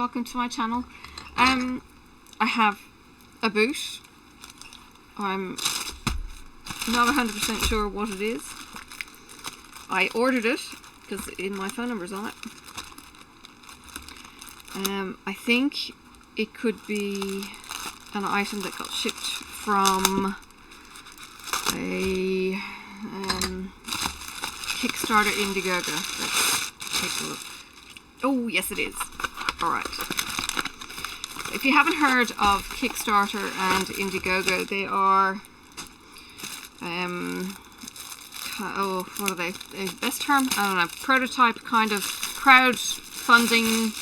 welcome to my channel. I have a boot. I'm not 100% sure what it is. I ordered it because my phone number's on it. I think it could be an item that got shipped from a Kickstarter Indiegogo. Let's take a look. Oh, yes it is. Alright. If you haven't heard of Kickstarter and Indiegogo, they are what are they? Best term? I don't know. Prototype kind of crowdfunding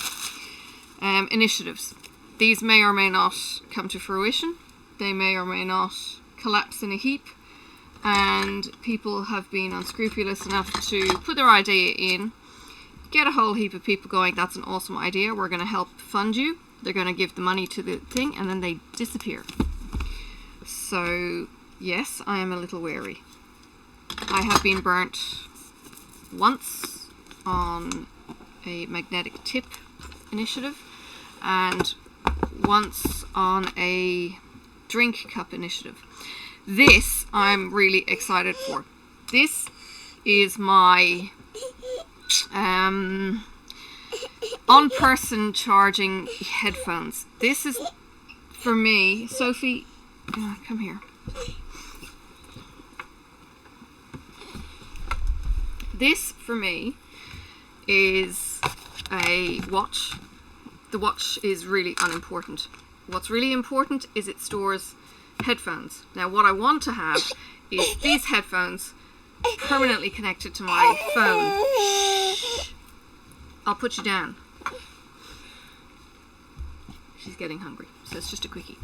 initiatives. These may or may not come to fruition. They may or may not collapse in a heap. And people have been unscrupulous enough to put their idea in, get a whole heap of people going, that's an awesome idea, we're going to help fund you. They're going to give the money to the thing, and then they disappear. So, yes, I am a little wary. I have been burnt once on a magnetic tip initiative, and once on a drink cup initiative. This I'm really excited for. This is my on-person charging headphones. This is, for me, Sophie, come here. This, for me, is a watch. The watch is really unimportant. What's really important is it stores headphones. Now, what I want to have is these headphones permanently connected to my phone. Shh. I'll put you down. She's getting hungry, so it's just a quickie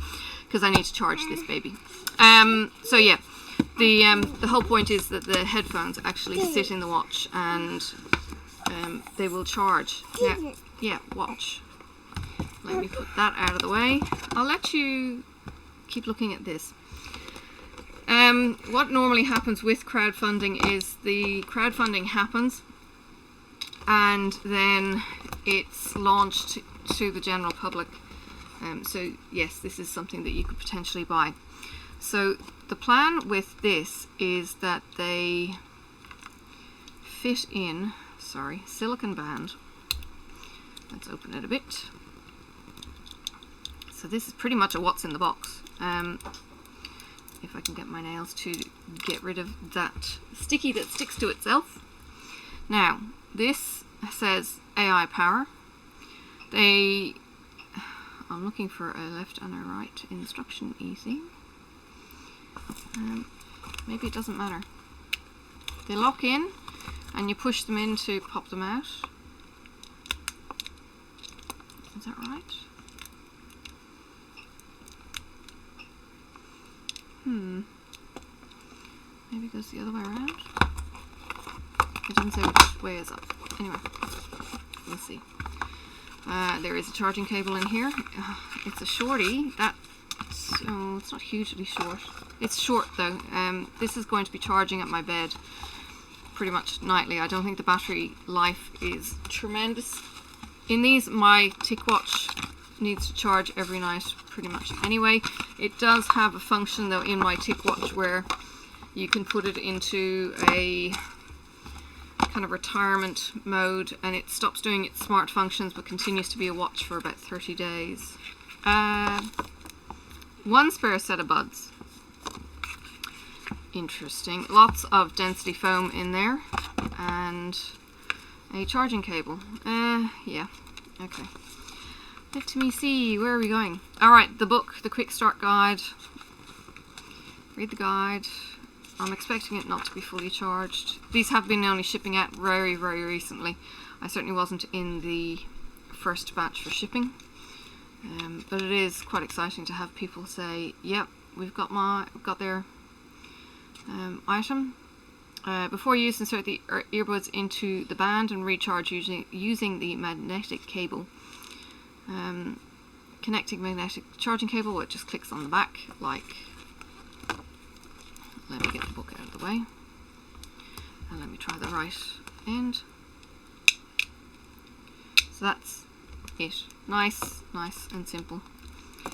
because I need to charge this baby. So yeah, the whole point is that the headphones actually sit in the watch and they will charge. Now, yeah, watch. Let me put that out of the way. I'll let you keep looking at this. What normally happens with crowdfunding is the crowdfunding happens and then it's launched to the general public. So yes, this is something that you could potentially buy. So the plan with this is that they fit in, silicone band. Let's open it a bit. So this is pretty much a what's in the box. If I can get my nails to get rid of that sticky that sticks to itself. Now, this says AiPower. I'm looking for a left and a right instruction thing. Maybe it doesn't matter. They lock in and you push them in to pop them out. Is that right? Maybe it goes the other way around. It doesn't say which way is up. Anyway, we'll see. There is a charging cable in here. It's a shorty. It's not hugely short. It's short though. This is going to be charging at my bed pretty much nightly. I don't think the battery life is tremendous. In these, my TicWatch needs to charge every night pretty much anyway. It does have a function though in my TicWatch where you can put it into a kind of retirement mode and it stops doing its smart functions but continues to be a watch for about 30 days. One spare set of buds. Interesting. Lots of density foam in there and a charging cable. Yeah, okay. Let me see, where are we going? Alright, the book, the quick start guide. Read the guide. I'm expecting it not to be fully charged. These have been only shipping out very, very recently. I certainly wasn't in the first batch for shipping. But it is quite exciting to have people say, yep, we've got their item. Before use, insert the earbuds into the band and recharge using the magnetic cable. Connecting magnetic charging cable, it just clicks on the back, like, let me get the book out of the way, and let me try the right end. So that's it. Nice and simple.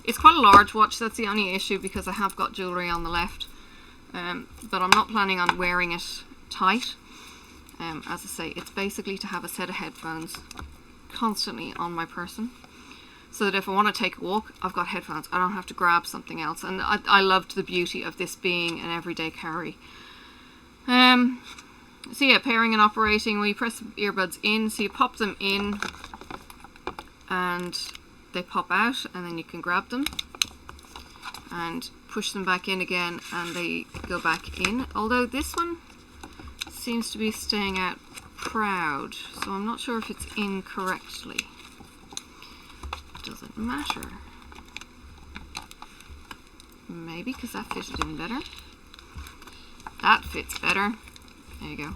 It's quite a large watch, that's the only issue, because I have got jewellery on the left. But I'm not planning on wearing it tight. As I say, it's basically to have a set of headphones constantly on my person, so that if I want to take a walk, I've got headphones. I don't have to grab something else. And I loved the beauty of this being an everyday carry. So yeah, pairing and operating. Well, you press the earbuds in, so you pop them in, and they pop out, and then you can grab them and push them back in again, and they go back in. Although this one seems to be staying out proud, so I'm not sure if it's in correctly. Doesn't matter. Maybe because that fitted in better. That fits better. There you go.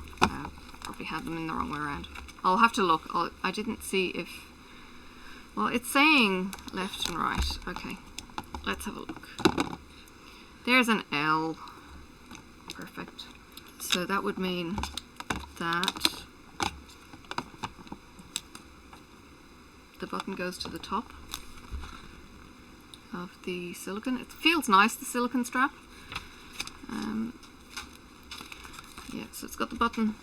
Probably had them in the wrong way around. I'll have to look. I didn't see if... Well, it's saying left and right. Okay, let's have a look. There's an L. Perfect. So that would mean that the button goes to the top of the silicone. It feels nice, the silicone strap. Yeah, so it's got the button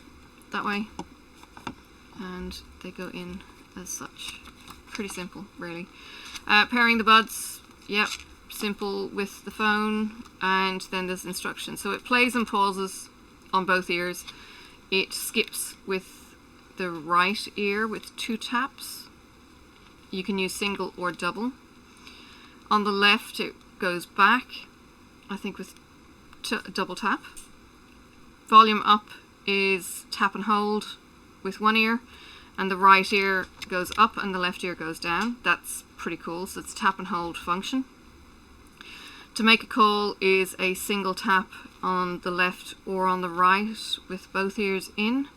that way, and they go in as such. Pretty simple, really. Pairing the buds, yep, simple with the phone, and then there's instructions. So it plays and pauses on both ears. It skips with the right ear with 2 taps. You can use single or double. On the left it goes back, I think with double tap. Volume up is tap and hold with 1 ear, and the right ear goes up and the left ear goes down. That's pretty cool, so it's tap and hold function. To make a call is a single tap on the left or on the right with both ears in.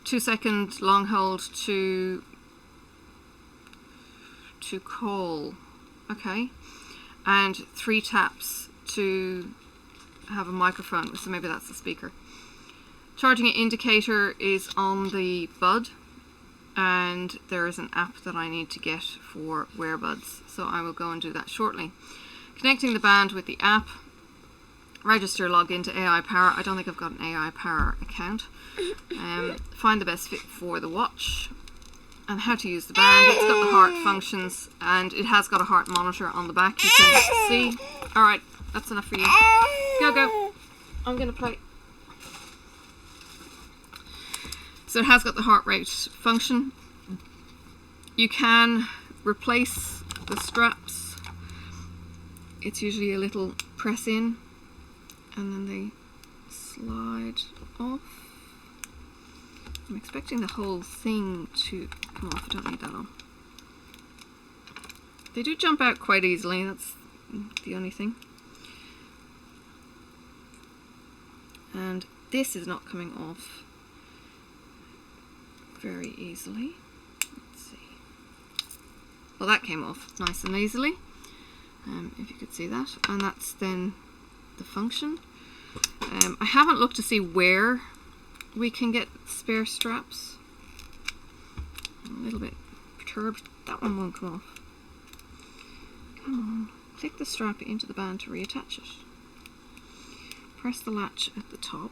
2-second long hold to call, okay, and 3 taps to have a microphone, so maybe that's the speaker. Charging indicator is on the bud, and there is an app that I need to get for Wearbuds, so I will go and do that shortly. Connecting the band with the app, register, log into AiPower. I don't think I've got an AiPower account. Find the best fit for the watch, and how to use the band. It's got the heart functions, and it has got a heart monitor on the back, you can see. Alright, that's enough for you. Go. I'm gonna play. So it has got the heart rate function. You can replace the straps. It's usually a little press in, and then they slide off. I'm expecting the whole thing to come off. I don't need that on. They do jump out quite easily, that's the only thing. And this is not coming off very easily. Let's see. Well, that came off nice and easily, if you could see that. And that's then the function. I haven't looked to see where we can get spare straps. I'm a little bit perturbed. That one won't come off. Come on. Click the strap into the band to reattach it. Press the latch at the top.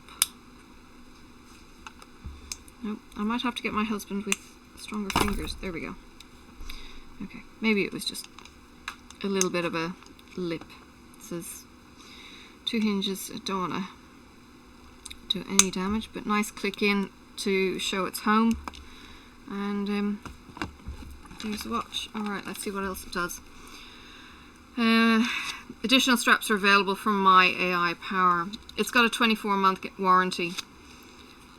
Nope, I might have to get my husband with stronger fingers. There we go. Okay, maybe it was just a little bit of a lip. It says 2 hinges. I don't want to do any damage, but nice click in to show it's home. And there's the watch. Alright, let's see what else it does. Additional straps are available from my AiPower. It's got a 24-month warranty,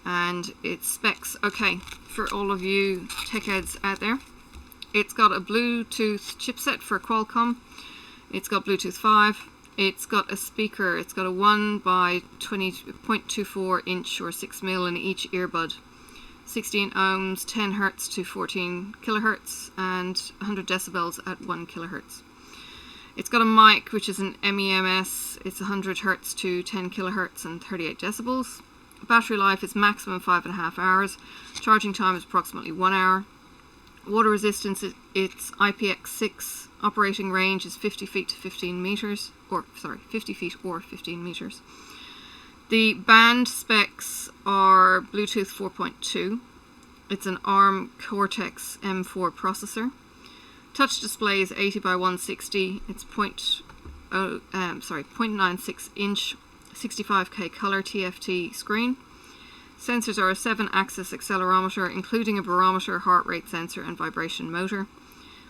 and its specs, okay, for all of you tech heads out there. It's got a Bluetooth chipset for Qualcomm. It's got Bluetooth 5. It's got a speaker. It's got a 1 by 20.24 inch or 6mm in each earbud. 16 ohms, 10 hertz to 14 kilohertz, and 100 decibels at 1 kilohertz. It's got a mic, which is an MEMS. It's 100 hertz to 10 kilohertz and 38 decibels. Battery life is maximum 5.5 hours. Charging time is approximately 1 hour. Water resistance, it's IPX6. Operating range is 50 feet to 15 meters, or sorry, 50 feet or 15 meters. The band specs are Bluetooth 4.2. It's an ARM Cortex M4 processor. Touch display is 80 by 160. It's 0.96 inch 65K color TFT screen. Sensors are a 7-axis accelerometer, including a barometer, heart rate sensor, and vibration motor.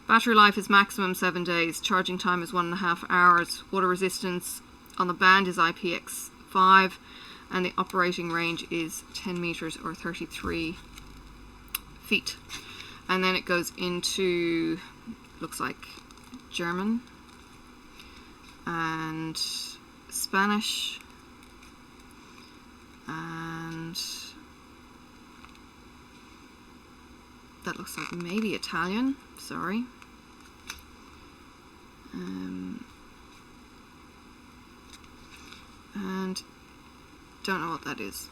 Battery life is maximum 7 days. Charging time is 1.5 hours. Water resistance on the band is IPX5, and the operating range is 10 meters or 33 feet. And then it goes into, looks like German and Spanish and that looks like maybe Italian, sorry. And don't know what that is.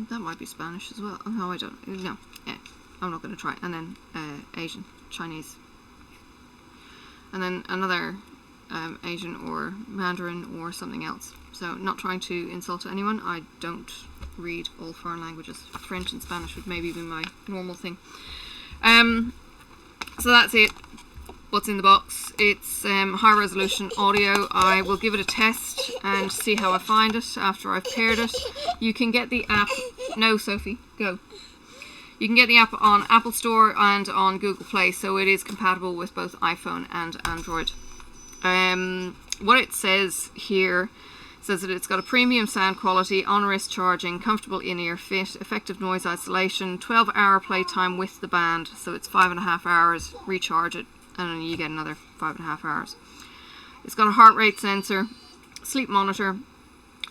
That might be Spanish as well. Oh, no, I don't. No, yeah, I'm not going to try. And then Asian, Chinese. And then another Asian or Mandarin or something else. So not trying to insult anyone. I don't read all foreign languages. French and Spanish would maybe be my normal thing. So that's it. What's in the box? It's high resolution audio. I will give it a test and see how I find it after I've paired it. You can get the app. No, Sophie, go. You can get the app on Apple Store and on Google Play, so it is compatible with both iPhone and Android. What it says here says that it's got a premium sound quality, on-wrist charging, comfortable in-ear fit, effective noise isolation, 12-hour playtime with the band, so it's 5.5 hours, recharge it, and then you get another 5.5 hours. It's got a heart rate sensor, sleep monitor,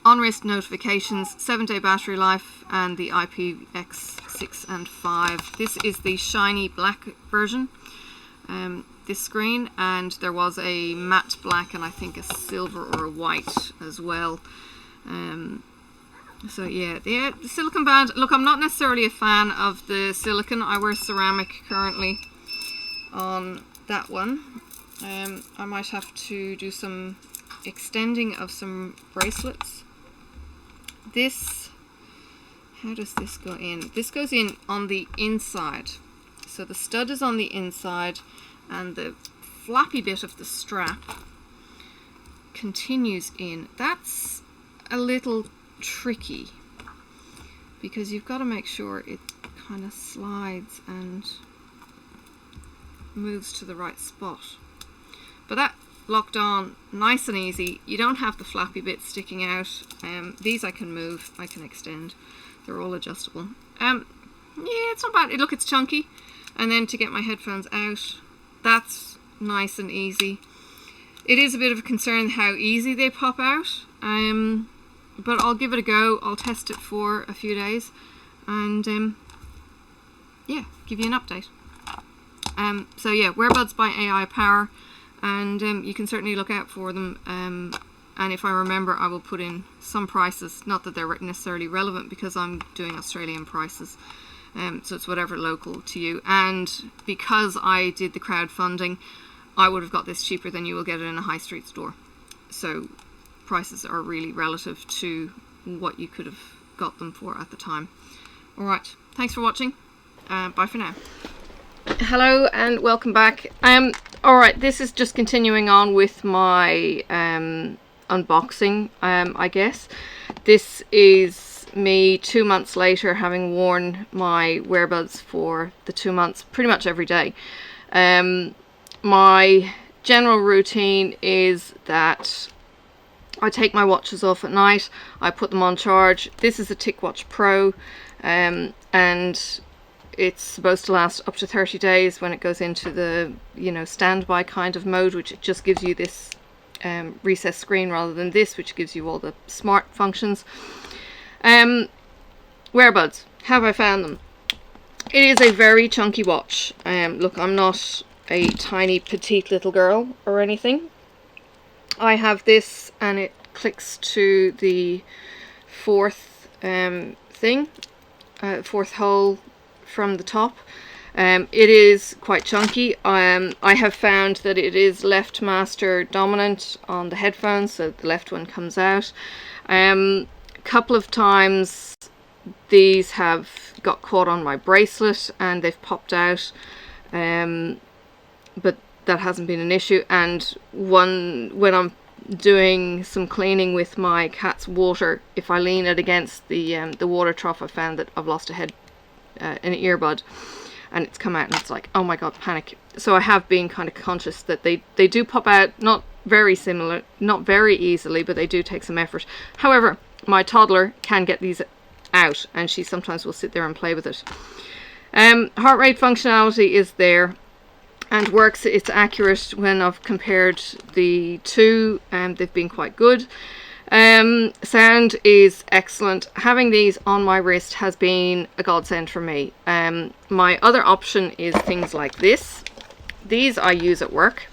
on-wrist notifications, 7-day battery life, and the IPX6 and 5. This is the shiny black version, this screen, and there was a matte black and I think a silver or a white as well. So yeah, the silicone band, look, I'm not necessarily a fan of the silicone. I wear ceramic currently on that one. I might have to do some extending of some bracelets. This, how does this go in? This goes in on the inside. So the stud is on the inside and the flappy bit of the strap continues in. That's a little tricky because you've got to make sure it kind of slides and moves to the right spot. But that locked on nice and easy. You don't have the flappy bit sticking out. These I can move, I can extend. They're all adjustable. Yeah, it's not bad. Look, it's chunky. And then to get my headphones out, that's nice and easy. It is a bit of a concern how easy they pop out, but I'll give it a go. I'll test it for a few days and yeah, give you an update. So yeah, Wearbuds by AiPower, and you can certainly look out for them, and if I remember I will put in some prices, not that they're necessarily relevant because I'm doing Australian prices. So it's whatever local to you, and because I did the crowdfunding, I would have got this cheaper than you will get it in a high street store. So prices are really relative to what you could have got them for at the time. Alright, thanks for watching. Bye for now. Hello and welcome back. Alright, this is just continuing on with my unboxing, I guess. This is me 2 months later, having worn my Wearbuds for the 2 months pretty much every day. My general routine is that I take my watches off at night, I put them on charge. This is a TicWatch Pro, and it's supposed to last up to 30 days when it goes into the, you know, standby kind of mode, which it just gives you this recessed screen rather than this, which gives you all the smart functions. Wearbuds, have I found them? It is a very chunky watch. Look, I'm not a tiny petite little girl or anything. I have this and it clicks to the fourth thing, fourth hole from the top. It is quite chunky. I have found that it is left master dominant on the headphones, so the left one comes out. Couple of times these have got caught on my bracelet and they've popped out, but that hasn't been an issue. And when I'm doing some cleaning with my cat's water, if I lean it against the water trough, I found that I've lost an earbud, and it's come out, and it's like, oh my god, panic. So I have been kind of conscious that they do pop out, not very easily, but they do take some effort. However, my toddler can get these out, and she sometimes will sit there and play with it. Heart rate functionality is there and works. It's accurate when I've compared the two, and they've been quite good. Sound is excellent. Having these on my wrist has been a godsend for me. My other option is things like this. These I use at work.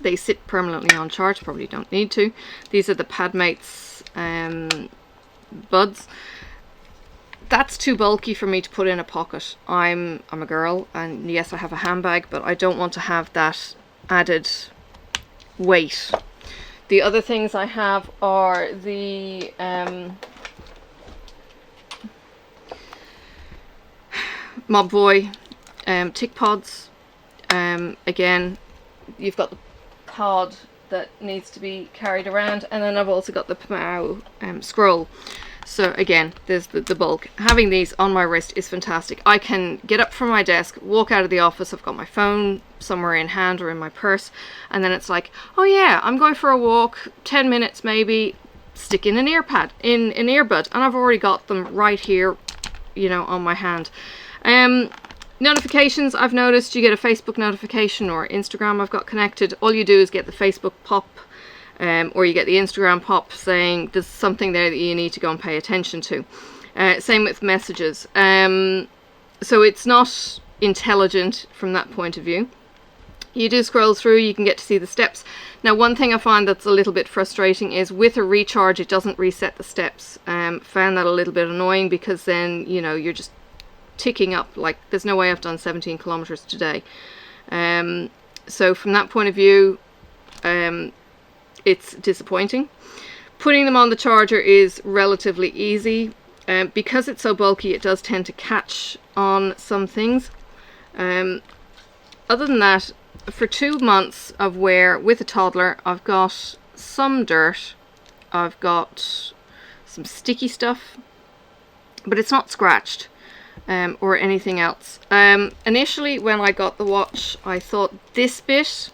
They sit permanently on charge, probably don't need to. These are the Padmates buds. That's too bulky for me to put in a pocket. I'm a girl, and yes, I have a handbag, but I don't want to have that added weight. The other things I have are the Mobvoi tick pods. Again, you've got the pod that needs to be carried around, and then I've also got the Pmao scroll. So again, there's the bulk. Having these on my wrist is fantastic. I can get up from my desk, walk out of the office, I've got my phone somewhere in hand or in my purse, and then it's like, oh yeah, I'm going for a walk, 10 minutes maybe, stick in an earbud, and I've already got them right here, you know, on my hand. Notifications, I've noticed you get a Facebook notification or Instagram I've got connected. All you do is get the Facebook pop, or you get the Instagram pop saying there's something there that you need to go and pay attention to. Same with messages. So it's not intelligent from that point of view. You do scroll through, you can get to see the steps. Now, one thing I find that's a little bit frustrating is with a recharge, it doesn't reset the steps. Found that a little bit annoying, because then, you know, you're just ticking up, like there's no way I've done 17 kilometers today. So from that point of view, it's disappointing. Putting them on the charger is relatively easy. Because it's so bulky, it does tend to catch on some things. Other than that, for 2 months of wear with a toddler, I've got some dirt, I've got some sticky stuff, but it's not scratched or anything else. Initially, when I got the watch, I thought this bit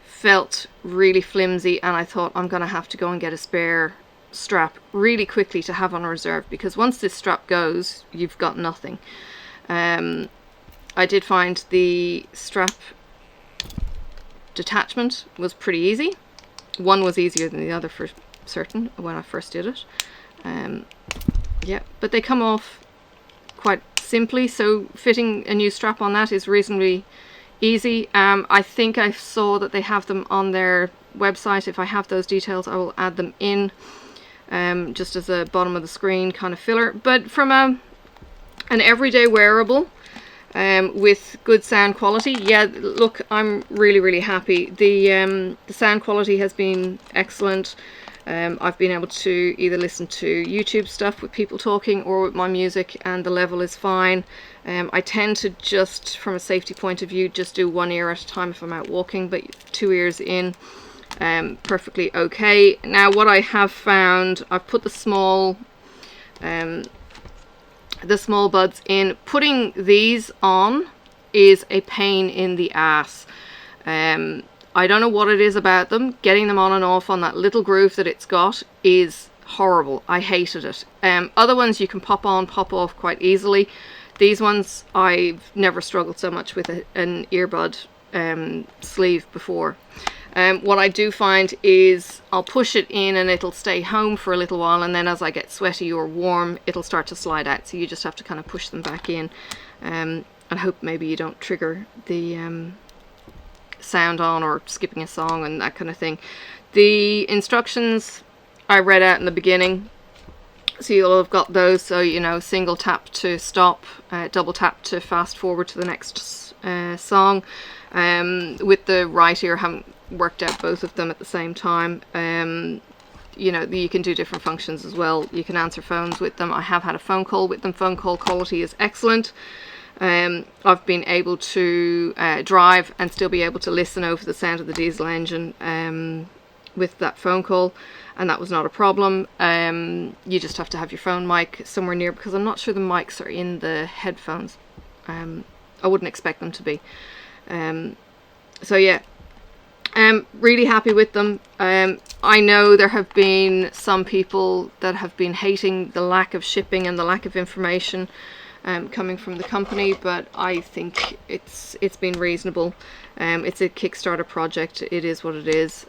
felt really flimsy, and I thought I'm gonna have to go and get a spare strap really quickly to have on reserve, because once this strap goes, you've got nothing. I did find the strap detachment was pretty easy. One was easier than the other for certain when I first did it. Yeah, but they come off quite simply, so fitting a new strap on that is reasonably easy. I think I saw that they have them on their website. If I have those details, I will add them in, just as a bottom of the screen kind of filler. But from an everyday wearable, with good sound quality, yeah, look, I'm really happy. The sound quality has been excellent. I've been able to either listen to YouTube stuff with people talking or with my music, and the level is fine. I tend to, just from a safety point of view, just do one ear at a time if I'm out walking, but 2 ears in, perfectly okay. Now, what I have found, I've put the small buds in. Putting these on is a pain in the ass. I don't know what it is about them. Getting them on and off on that little groove that it's got is horrible. I hated it. Other ones you can pop on, pop off quite easily. These ones, I've never struggled so much with an earbud sleeve before. What I do find is I'll push it in and it'll stay home for a little while, and then as I get sweaty or warm, it'll start to slide out. So you just have to kind of push them back in, and hope maybe you don't trigger the sound on or skipping a song and that kind of thing. The instructions I read out in the beginning. So you'll have got those, so you know, single tap to stop, double tap to fast forward to the next song. With the right ear, I haven't worked out both of them at the same time. You know, you can do different functions as well. You can answer phones with them. I have had a phone call with them. Phone call quality is excellent. I've been able to drive and still be able to listen over the sound of the diesel engine with that phone call, and that was not a problem. You just have to have your phone mic somewhere near, because I'm not sure the mics are in the headphones. I wouldn't expect them to be. So yeah, really happy with them. I know there have been some people that have been hating the lack of shipping and the lack of information coming from the company, but I think it's been reasonable. It's a Kickstarter project. It is what it is.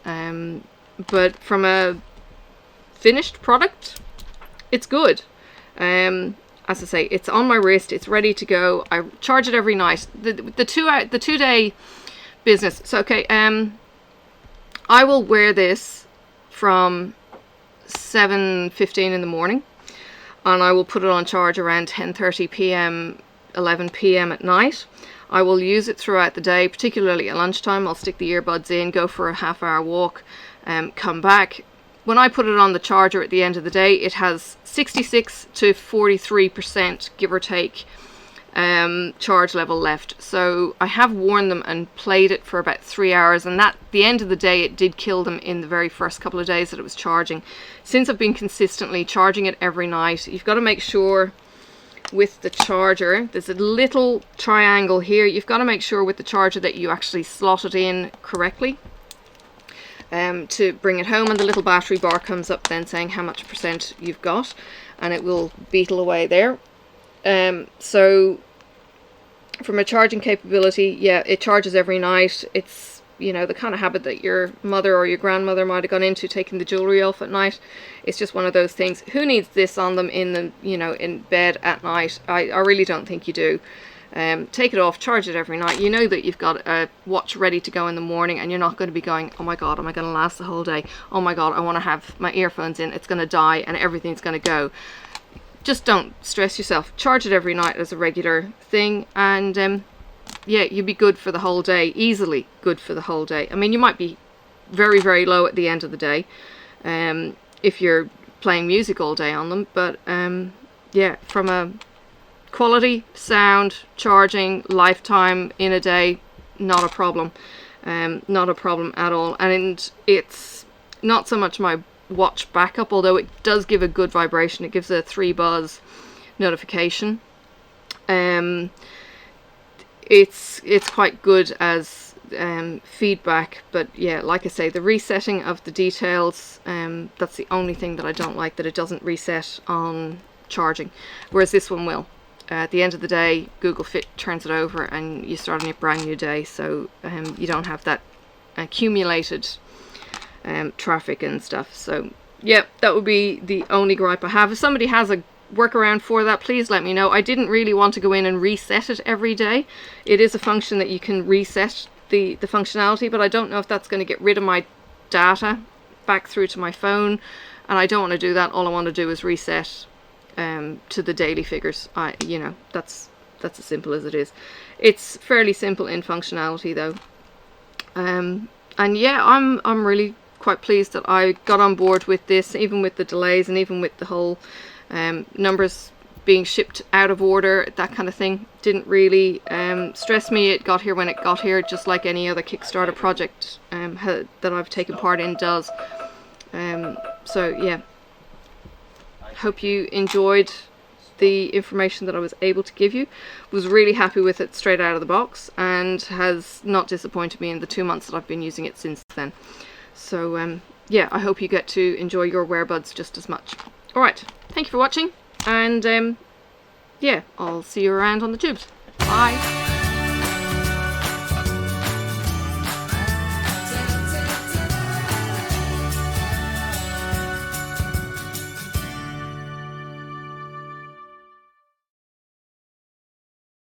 But from a finished product, it's good. As I say, it's on my wrist. It's ready to go. I charge it every night. The 2 day business. So okay, I will wear this from 7:15 in the morning, and I will put it on charge around 10:30 p.m, 11 p.m. at night. I will use it throughout the day, particularly at lunchtime. I'll stick the earbuds in, go for a half-hour walk, come back. When I put it on the charger at the end of the day, it has 66 to 43%, give or take, charge level left. So I have worn them and played it for about 3 hours, and at the end of the day it did kill them in the very first couple of days that it was charging. Since I've been consistently charging it every night, you've got to make sure with the charger, there's a little triangle here, you've got to make sure with the charger that you actually slot it in correctly to bring it home, and the little battery bar comes up then saying how much percent you've got, and it will beetle away there. So from a charging capability, yeah, it charges every night. It's, you know, the kind of habit that your mother or your grandmother might have gone into, taking the jewelry off at night. It's just one of those things. Who needs this on them in the, you know, in bed at night? I really don't think you do. Take it off, charge it every night. You know that you've got a watch ready to go in the morning, and you're not going to be going, oh my god, am I going to last the whole day? Oh my god, I want to have my earphones in, it's going to die and everything's going to go. Just don't stress yourself. Charge it every night as a regular thing, and yeah, you'll be good for the whole day. Easily good for the whole day. I mean, you might be very, very low at the end of the day if you're playing music all day on them, but yeah, from a quality, sound, charging, lifetime in a day, not a problem. Not a problem at all. And it's not so much my watch backup, although it does give a good vibration. It gives a 3 buzz notification. It's quite good as feedback, but yeah, like I say, the resetting of the details, that's the only thing that I don't like, that it doesn't reset on charging, whereas this one will. At the end of the day, Google Fit turns it over and you start on a brand new day, so you don't have that accumulated traffic and stuff. So yeah, that would be the only gripe I have. If somebody has a workaround for that, please let me know. I didn't really want to go in and reset it every day. It is a function that you can reset the functionality, but I don't know if that's going to get rid of my data back through to my phone, and I don't want to do that. All I want to do is reset to the daily figures. You know, that's as simple as it is. It's fairly simple in functionality though, and yeah, I'm really quite pleased that I got on board with this, even with the delays and even with the whole numbers being shipped out of order, that kind of thing didn't really stress me. It got here when it got here, just like any other Kickstarter project that I've taken part in does. So yeah, hope you enjoyed the information that I was able to give you. Was really happy with it straight out of the box, and has not disappointed me in the 2 months that I've been using it since then. So yeah, I hope you get to enjoy your Wearbuds just as much. Alright, thank you for watching, and yeah, I'll see you around on the tubes. Bye!